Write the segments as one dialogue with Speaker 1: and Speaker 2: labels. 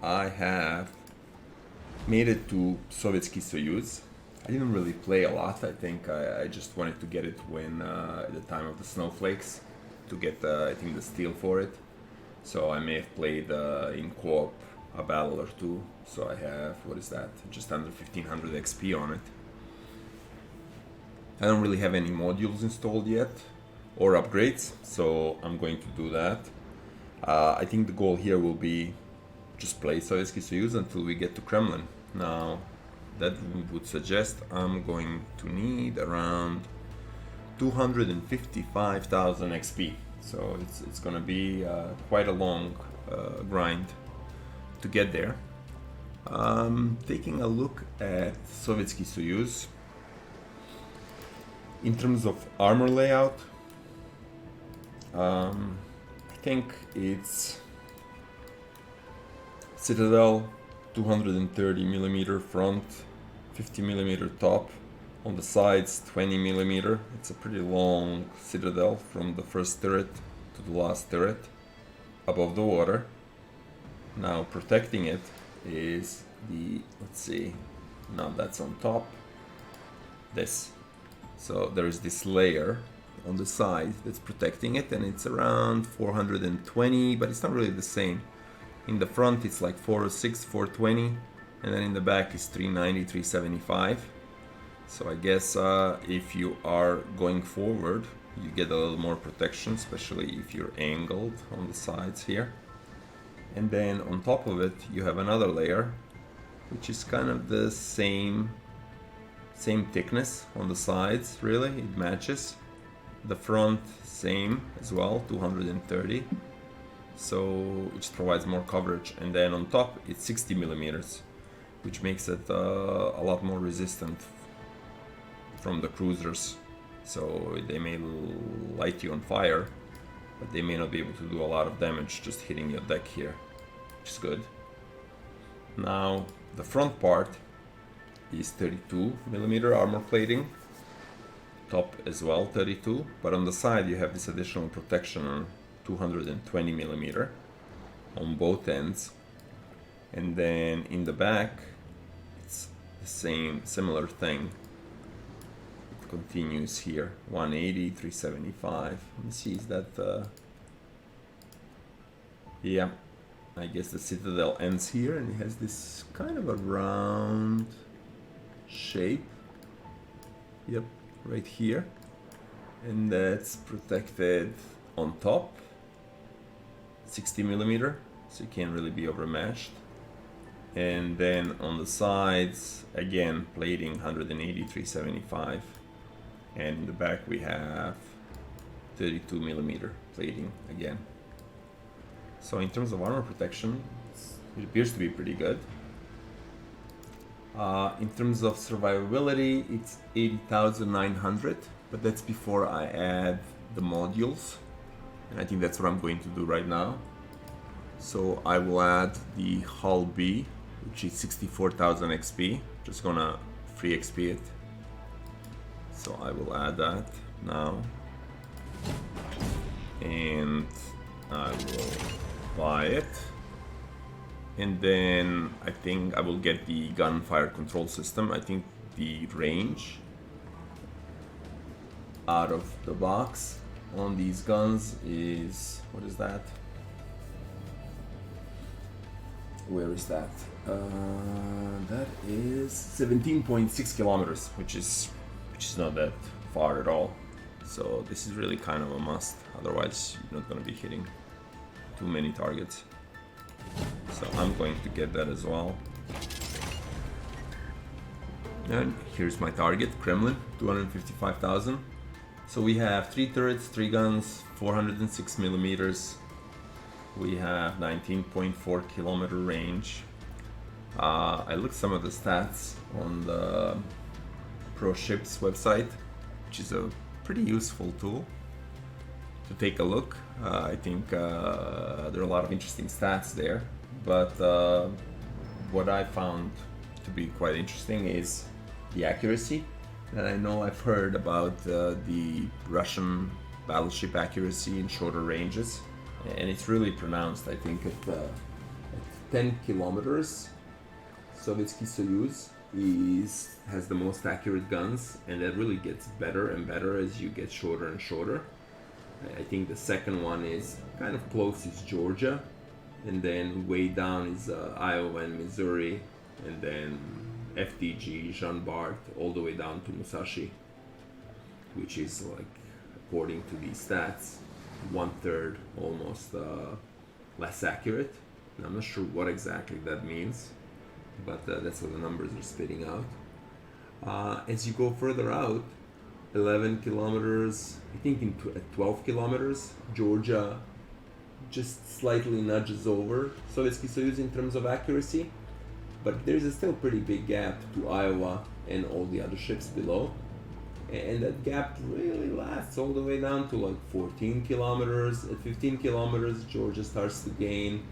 Speaker 1: I have made it to Sovetsky Soyuz. I didn't really play a lot. I think I just wanted to get it when at the time of the snowflakes to get I think the steel for it. So I may have played in co-op a battle or two. So I have, what is that? Just under 1500 XP on it. I don't really have any modules installed yet or upgrades, so I'm going to do that. I think the goal here will be just play Sovetsky Soyuz until we get to Kremlin. Now, that would suggest I'm going to need around 255,000 XP. So it's going to be quite a long grind to get there. Taking a look at Sovetsky Soyuz, in terms of armor layout, I think it's Citadel 230 millimeter front, 50 millimeter top, on the sides 20 millimeter. It's a pretty long Citadel from the first turret to the last turret above the water. Now protecting it is the, let's see, now that's on top, this. So there is this layer on the side that's protecting it, and it's around 420, but it's not really the same. In the front it's like 406, 420, and then in the back is 390, 375. So I guess if you are going forward, you get a little more protection, especially if you're angled on the sides here. And then on top of it you have another layer, which is kind of the same thickness on the sides, really, it matches. The front same as well, 230, so it just provides more coverage. And then on top it's 60 millimeters, which makes it a lot more resistant from the cruisers. So they may light you on fire, but they may not be able to do a lot of damage just hitting your deck here, which is good. Now the front part is 32 millimeter armor plating, top as well 32, but on the side you have this additional protection on 220 millimeter on both ends. And then in the back it's the same, similar thing. It continues here, 180, 375. Let me see, is that yeah, I guess the Citadel ends here, and it has this kind of a round shape, yep, right here, and that's protected on top, 60 millimeter, so you can't really be overmatched. And then on the sides, again, plating 180, 375, and in the back we have 32 millimeter plating again. So in terms of armor protection, it appears to be pretty good. In terms of survivability, it's 80,900, but that's before I add the modules, and I think that's what I'm going to do right now. So I will add the hull B, which is 64,000 XP. Just gonna free XP it. So I will add that now, and I will buy it. And then I think I will get the gunfire control system. I think the range out of the box on these guns is, what is that? Where is that? That is 17.6 kilometers, which is not that far at all. So this is really kind of a must. Otherwise, you're not going to be hitting too many targets. So I'm going to get that as well. And here's my target, Kremlin, 255,000. So we have 3 turrets, 3 guns, 406 millimeters. We have 19.4 kilometer range. I looked some of the stats on the Warships website, which is a pretty useful tool to take a look. I think there are a lot of interesting stats there, but what I found to be quite interesting is the accuracy. And I know I've heard about the Russian battleship accuracy in shorter ranges, and it's really pronounced. I think at 10 kilometers, Sovetsky Soyuz has the most accurate guns, and that really gets better and better as you get shorter and shorter. I think the second one is kind of close, is Georgia, and then way down is Iowa and Missouri, and then FDG, Jean Bart, all the way down to Musashi, which is like, according to these stats, 1/3 almost less accurate. And I'm not sure what exactly that means, but that's what the numbers are spitting out. As you go further out, 11 kilometers, I think at 12 kilometers, Georgia just slightly nudges over Sovetsky Soyuz in terms of accuracy, but there's a still pretty big gap to Iowa and all the other ships below. And that gap really lasts all the way down to like 14 kilometers. At 15 kilometers, Georgia starts to gain.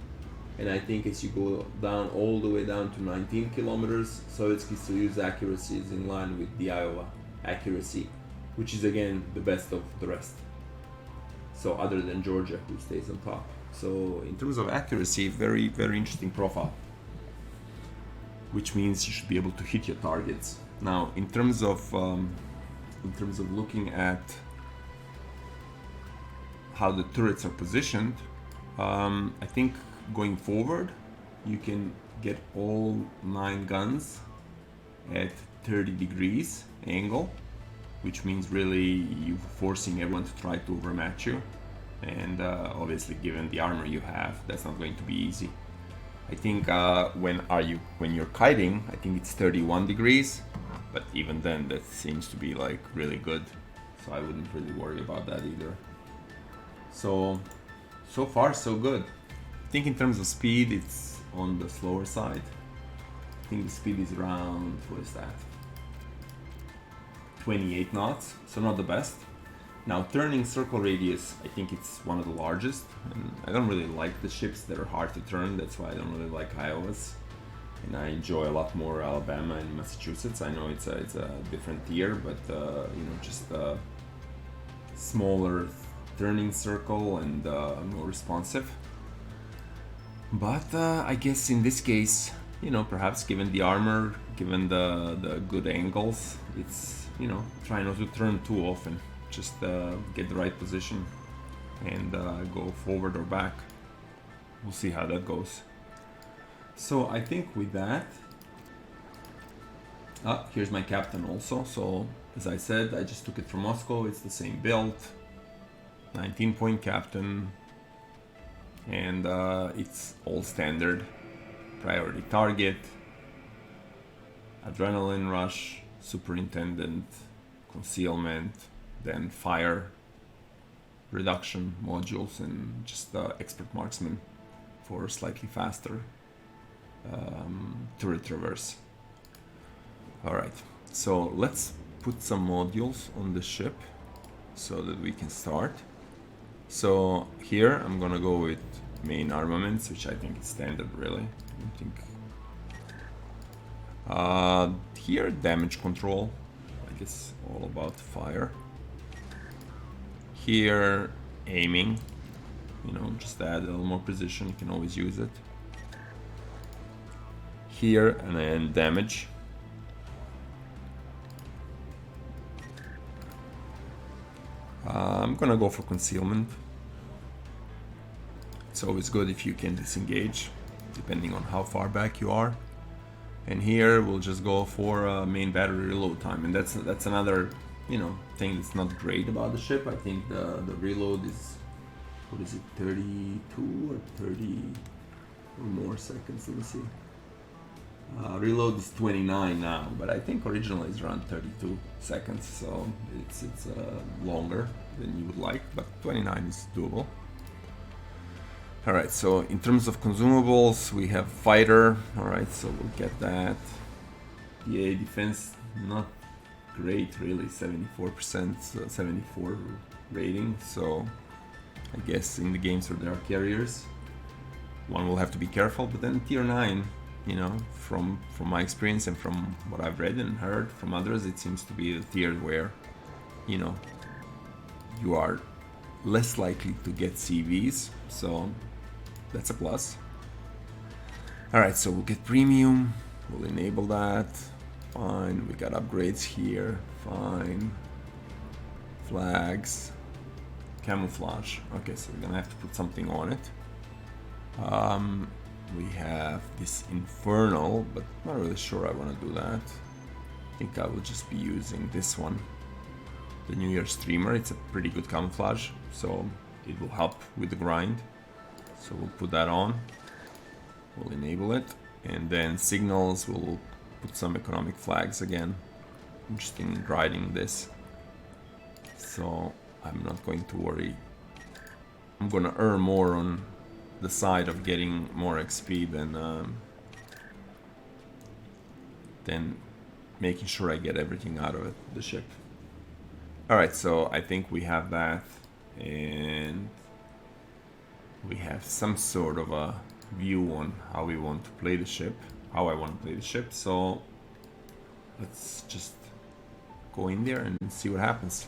Speaker 1: And I think as you go down all the way down to 19 kilometers, Sovetsky Soyuz accuracy is in line with the Iowa accuracy, which is again the best of the rest. So other than Georgia, who stays on top. So in terms of accuracy, very, very interesting profile, which means you should be able to hit your targets. Now, in terms of looking at how the turrets are positioned, I think going forward, you can get all 9 guns at 30 degrees angle, which means really you're forcing everyone to try to overmatch you. And obviously, given the armor you have, that's not going to be easy. I think when you're kiting, I think it's 31 degrees, but even then, that seems to be like really good. So I wouldn't really worry about that either. So far so good. I think in terms of speed, it's on the slower side. I think the speed is around, what is that? 28 knots, so not the best. Now, turning circle radius, I think it's one of the largest. And I don't really like the ships that are hard to turn. That's why I don't really like Iowas. And I enjoy a lot more Alabama and Massachusetts. I know it's a different tier, but just a smaller turning circle and more responsive. But I guess in this case, perhaps given the armor, given the good angles, it's, try not to turn too often. Just get the right position and go forward or back. We'll see how that goes. So I think with that, here's my captain also. So as I said, I just took it from Moscow. It's the same build, 19-point captain, and it's all standard. Priority target, adrenaline rush, superintendent, concealment, then fire reduction modules, and just expert marksman for slightly faster turret traverse. Alright, so let's put some modules on the ship so that we can start. So here I'm gonna go with main armaments, which I think is standard really. Here damage control, I guess all about fire. Here aiming, just add a little more precision, you can always use it. Here and then damage. I'm gonna go for concealment. It's always good if you can disengage, depending on how far back you are. And here we'll just go for main battery reload time, and that's another thing that's not great about the ship. I think the reload is, what is it, 32 or 30 or more seconds? Let me see. Reload is 29 now, but I think originally it's around 32 seconds, so it's longer than you would like, but 29 is doable. Alright, so in terms of consumables, we have fighter. Alright, so we'll get that. PA defense, not great really, 74%, 74 rating, so I guess in the games where there are carriers, one will have to be careful. But then tier 9, from my experience and from what I've read and heard from others, it seems to be the tier where, you are less likely to get CVs, so that's a plus. Alright, so we'll get premium. We'll enable that. Fine. We got upgrades here. Fine. Flags. Camouflage. Okay, so we're gonna have to put something on it. We have this Infernal, but not really sure I want to do that. I think I will just be using this one. The New Year Streamer. It's a pretty good camouflage, so it will help with the grind. So we'll put that on. We'll enable it. And then signals, we'll put some economic flags again. Interested in grinding this. So I'm not going to worry. I'm gonna earn more on the side of getting more XP than making sure I get everything out of it, the ship. Alright, so I think we have that, and we have some sort of a view on how we want to play the ship, how I want to play the ship, so let's just go in there and see what happens.